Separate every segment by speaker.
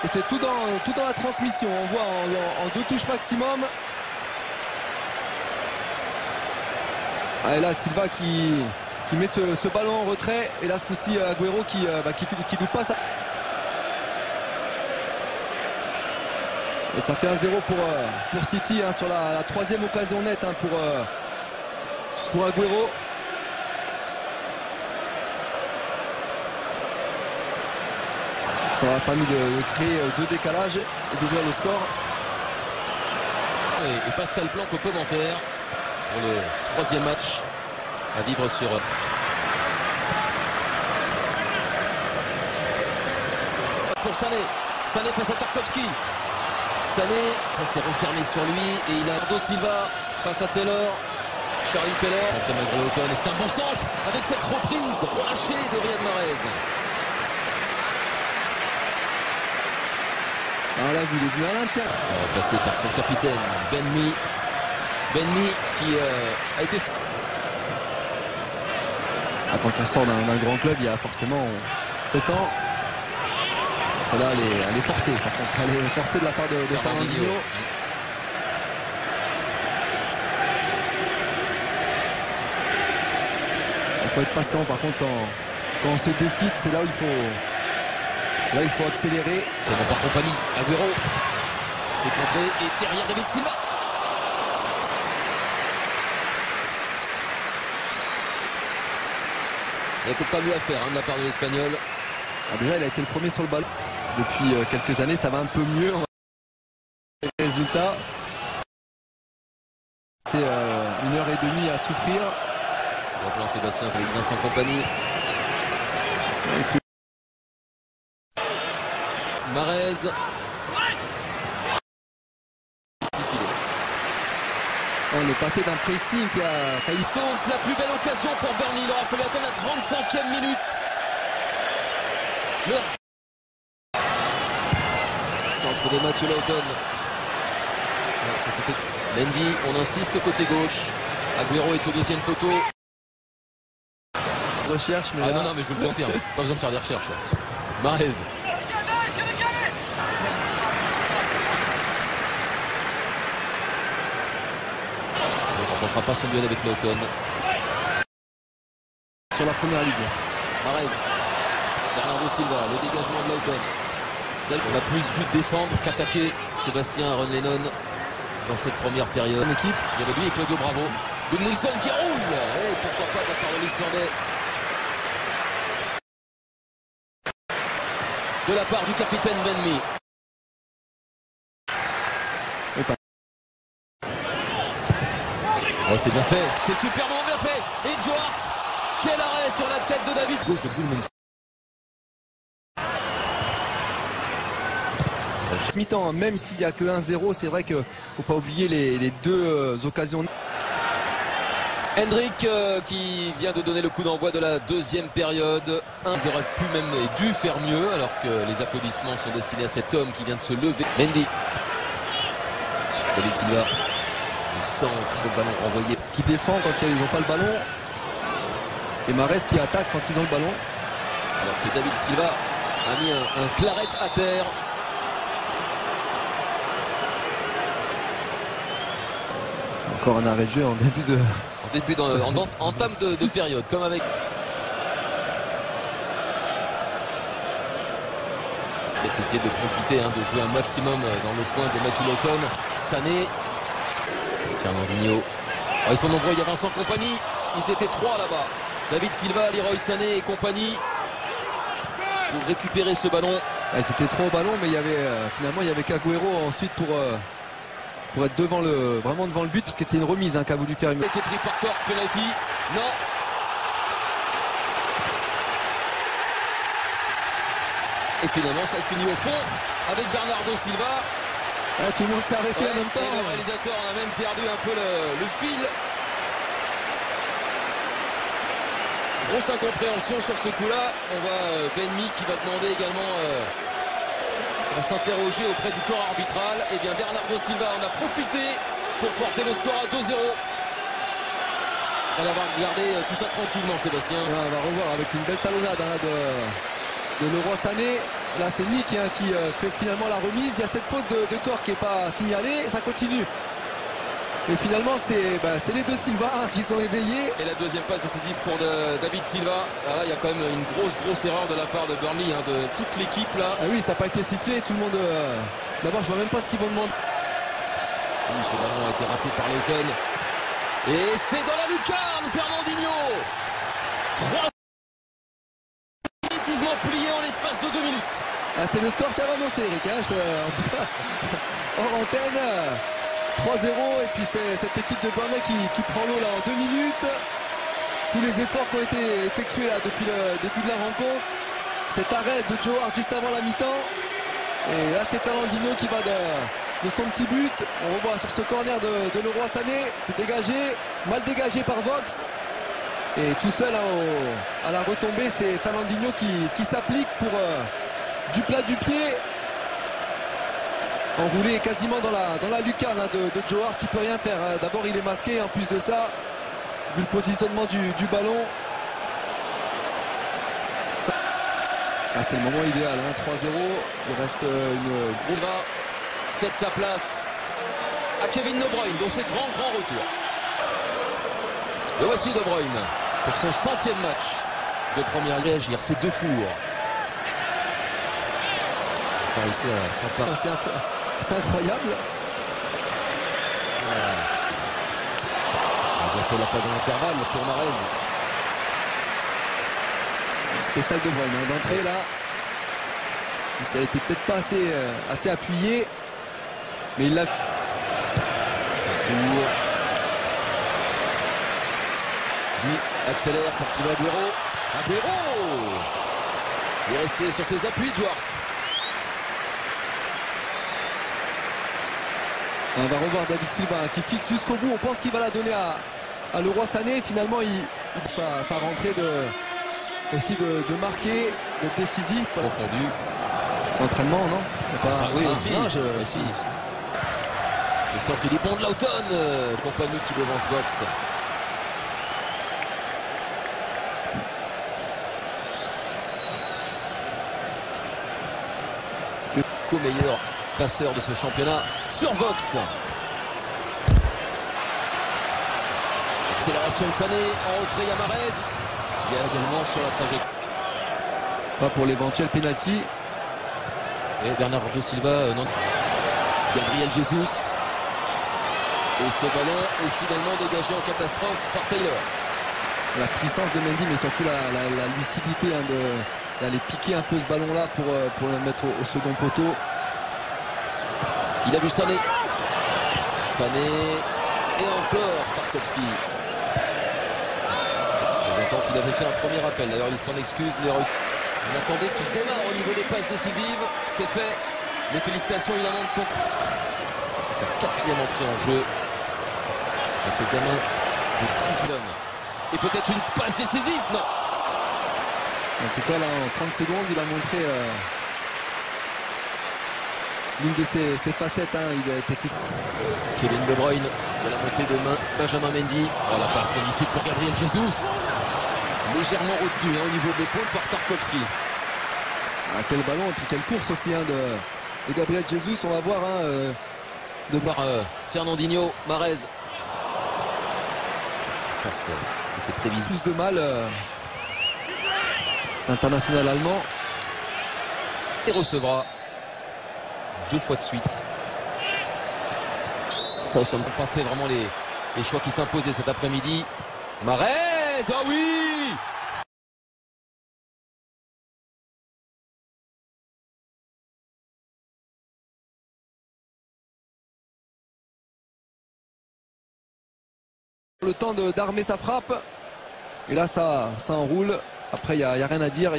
Speaker 1: Et c'est tout dans la transmission. On voit en 2 touches maximum. Ah, et là Silva qui met ce ballon en retrait. Et là ce coup-ci Agüero qui nous passe. Et ça fait 1-0 pour City hein, sur la 3e occasion nette hein, pour Agüero. Ça n'a pas permis de créer 2 décalages et d'ouvrir le score.
Speaker 2: Et Pascal Blanc au commentaire pour le 3e match à vivre sur... Pour Sané face à Tarkowski. Sané, ça s'est refermé sur lui et il a Bernardo Silva face à Taylor. Charlie Taylor, entre malgré l'automne, et c'est un bon centre avec cette reprise relâchée de Riyad Mahrez.
Speaker 1: Alors là, il est venu à l'intérieur.
Speaker 2: Passé par son capitaine, Benmi. Benmi qui a été...
Speaker 1: Quand on sort d'un grand club, il y a forcément autant. Celle-là, elle est forcée. Par contre, elle est forcée de la part de Fernandinho. Il faut être patient. Par contre, quand on se décide, c'est là où il faut accélérer.
Speaker 2: Comment par compagnie, Agüero. C'est contré et derrière David Silva. Il n'y a peut-être pas mieux à faire hein, de la part de l'Espagnol.
Speaker 1: Déjà, il a été le premier sur le ballon. Depuis quelques années, ça va un peu mieux. Les résultats. C'est 1h30 à souffrir.
Speaker 2: Replan Sébastien avec Vincent Kompany. Mahrez.
Speaker 1: On est passé d'un pressing qui a failli...
Speaker 2: Stones, la plus belle occasion pour Burnley. Il aura fallu attendre la 35e minute. Centre de Mathieu Lawton. Mendy, on insiste côté gauche. Agüero est au 2e poteau.
Speaker 1: Recherche, mais
Speaker 2: ah
Speaker 1: là...
Speaker 2: non, mais je vous le confirme. Pas besoin de faire des recherches. Mahrez. On ne fera pas son duel avec Lawton.
Speaker 1: Sur la première ligue.
Speaker 2: Mahrez. Bernardo Silva, le dégagement de Lawton. On a plus vu défendre qu'attaquer Sébastien Aaron Lennon dans cette première période.
Speaker 1: Une équipe.
Speaker 2: Il y avait lui et Claudio Bravo. Gudmundsson qui roule. Et pourquoi pas de la part de l'Islandais. De la part du capitaine Benmi. Oh, c'est bien fait. C'est superment bien fait. Et Joe Hart. Quel arrêt sur la tête de David. Gauche de Gudmundsson.
Speaker 1: Mi-temps, même s'il n'y a que 1-0, c'est vrai qu'il ne faut pas oublier les 2 occasions.
Speaker 2: Hendrick qui vient de donner le coup d'envoi de la 2e période. Ils auraient pu même et dû faire mieux alors que les applaudissements sont destinés à cet homme qui vient de se lever. Mendy. David Silva. Le centre, ballon renvoyé.
Speaker 1: Qui défend quand ils n'ont pas le ballon. Et Mahrez qui attaque quand ils ont le ballon.
Speaker 2: Alors que David Silva a mis un claret à terre.
Speaker 1: Encore un arrêt de jeu en début
Speaker 2: en entame de période, comme avec... Peut-être essayer de profiter, de jouer un maximum dans le coin de Mathieu Lawton. Sané. Fernandinho. Oh, ils sont nombreux, il y a Vincent Kompany. Ils étaient 3 là-bas. David Silva, Leroy Sané et compagnie. Pour récupérer ce ballon.
Speaker 1: Ouais, c'était trop au ballon, mais finalement il y avait qu'Agüero ensuite pour être vraiment devant le but, parce que c'est une remise qu'a voulu faire.
Speaker 2: Il a été pris par Cork, penalty. Non. Et finalement ça se finit au fond avec Bernardo Silva.
Speaker 1: Ouais, tout le monde s'est arrêté en même temps.
Speaker 2: Et le réalisateur a même perdu un peu le fil. Grosse incompréhension sur ce coup-là. On voit Benmi qui va demander également à s'interroger auprès du corps arbitral. Et bien Bernardo Silva en a profité pour porter le score à 2-0. On va regarder tout ça tranquillement, Sébastien.
Speaker 1: Ouais, on va revoir avec une belle talonnade de Leroy Sané. Là c'est Nick qui fait finalement la remise. Il y a cette faute de corps qui n'est pas signalée. Ça continue. Et finalement c'est les deux Silva qui sont éveillés.
Speaker 2: Et la deuxième passe décisive pour David Silva. Alors là il y a quand même une grosse erreur de la part de Burnley, de toute l'équipe là.
Speaker 1: Ah oui, ça n'a pas été sifflé. Tout le monde... D'abord je vois même pas ce qu'ils vont demander.
Speaker 2: Oui, ce ballon a été raté par Lawton. Et c'est dans la lucarne, Fernandinho. 3 définitivement plié en l'espace de 2 minutes.
Speaker 1: Ah, c'est le score qui a annoncé, Eric. En tout cas, hors antenne, 3-0. Et puis c'est cette équipe de Burnley qui prend l'eau là en 2 minutes. Tous les efforts qui ont été effectués là depuis le début de la rencontre. Cet arrêt de Joe Hart juste avant la mi-temps. Et là, c'est Fernandinho qui va de son petit but. On revoit sur ce corner de Leroy Sané. C'est dégagé, mal dégagé par Vox. Et tout seul à la retombée, c'est Fernandinho qui s'applique pour du plat du pied. Enroulé quasiment dans la lucarne de Joe Hart qui peut rien faire. D'abord il est masqué, en plus de ça, vu le positionnement du ballon. C'est le moment idéal, 3-0. Il reste une grosse...
Speaker 2: cède sa place à Kevin De Bruyne dans ses grands retours. Le voici De Bruyne pour son 100e match de première ligue. Réagir, c'est 2 fours. Par ici,
Speaker 1: c'est incroyable.
Speaker 2: On a fait la passe en intervalle pour Mahrez.
Speaker 1: Spécial De Bruyne d'entrée là. Ça a été peut-être pas assez appuyé. Mais il l'a...
Speaker 2: Four. Lui accélère pour trouver Agüero. Il est resté sur ses appuis, Duarte.
Speaker 1: On va revoir David Silva qui fixe jusqu'au bout. On pense qu'il va la donner à Leroy Sané. Finalement, sa rentrée aussi de marquer, d'être décisif.
Speaker 2: Profondu.
Speaker 1: Entraînement, non
Speaker 2: oui, aussi. Aussi. Le centre, il dépend de Lawton. Compagnie qui devance Vox. Co-meilleur passeur de ce championnat sur Vox. Accélération de Sané, en retrait à Mahrez. Il y a également sur la trajectoire.
Speaker 1: Pas pour l'éventuel penalty.
Speaker 2: Et Bernardo Silva, non. Gabriel Jesus. Et ce ballon est finalement dégagé en catastrophe par Taylor.
Speaker 1: La puissance de Mendy, mais surtout la lucidité d'aller piquer un peu ce ballon-là pour le mettre au second poteau.
Speaker 2: Il a vu Sané. Et encore Tarkowski. Vous entendez, il avait fait un premier appel. D'ailleurs, il s'en excuse. On attendait qu'il démarre au niveau des passes décisives. C'est fait. Les félicitations évidemment de son. C'est sa 4e entrée en jeu. À ce gamin de 19 ans. Et peut-être une passe décisive. Non.
Speaker 1: En tout cas, là, en 30 secondes, il a montré l'une de ses facettes. Il a été...
Speaker 2: Kevin De Bruyne de la montée de main. Benjamin Mendy. Oh, la passe magnifique pour Gabriel Jesus. Légèrement retenu au niveau de l'épaule par Tarkowski.
Speaker 1: Quel ballon et puis quelle course aussi de Gabriel Jesus. On va voir
Speaker 2: de par Fernandinho, Mahrez. Passe était prévisible.
Speaker 1: Plus de mal l'international allemand.
Speaker 2: Et recevra 2 fois de suite. Ça n'a pas fait vraiment les choix qui s'imposaient cet après-midi. Mahrez, ah oui!
Speaker 1: Le temps d'armer sa frappe. Et là, ça enroule. Après, il n'y a rien à dire.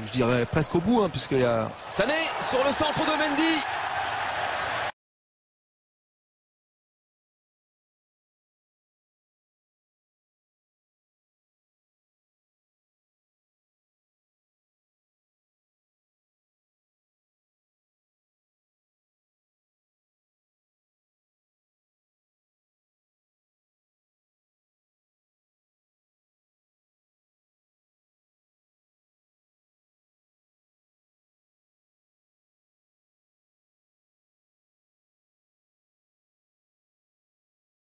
Speaker 1: je dirais presque au bout, hein, puisqu'il y a...
Speaker 2: Sané sur le centre de Mendy.